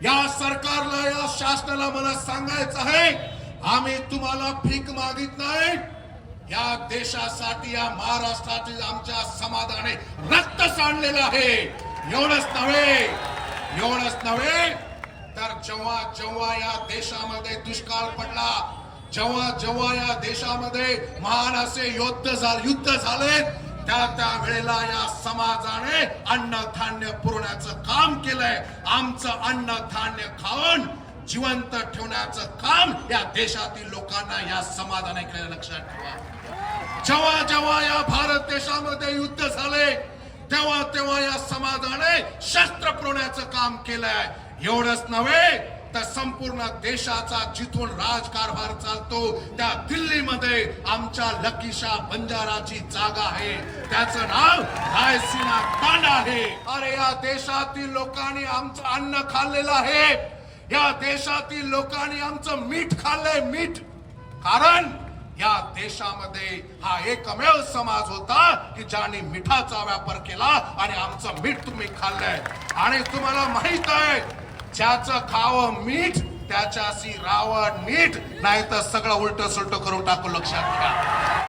या सरकारला, या शासनाला मला सांगायचं आहे, आम्ही तुम्हाला भीक मागित नाही. या देशासाठी, या महाराष्ट्रातील आमच्या समाजाने रक्त सांडलेलं आहे. एवढंच नव्हे तर जेव्हा जेव्हा या देशामध्ये दुष्काळ पडला, जेव्हा जेव्हा या देशामध्ये महान असे युद्ध झाले, त्या वेळेला या समाजाने अन्नधान्य पुरवण्याचं काम केलंय. आमचं अन्नधान्य खाऊन जिवंत ठेवण्याचं काम या देशातील लोकांना, या समाजाने केलं. लक्षात ठेवा, जेव्हा जेव्हा या भारत देशामध्ये युद्ध झाले, तेव्हा तेव्हा या समाजाने शस्त्र पुरवण्याचं काम केलंय. एवढंच नव्हे तर संपूर्ण देशाचा जिथून राजकारभार चालतो त्या दिल्लीमध्ये आमच्या लकीशा बंजाराची जागा आहे, त्याचं नाव रायसीना तांडा आहे. अरे या देशातील लोकांनी आमचं अन्न खाल्लेलं आहे, या देशातील लोकांनी आमचं मीठ खाल्लंय. मीठ, कारण या देशामध्ये हा एकमेव समाज होता की ज्याने मिठाचा व्यापार केला आणि आमचं मीठ तुम्ही खाल्लंय. आणि तुम्हाला माहित आहे, ज्याचं खावं मीठ त्याच्याशी रावण नीट, नाही तर सगळं उलट सुलट करून टाकू. लक्षात घ्या.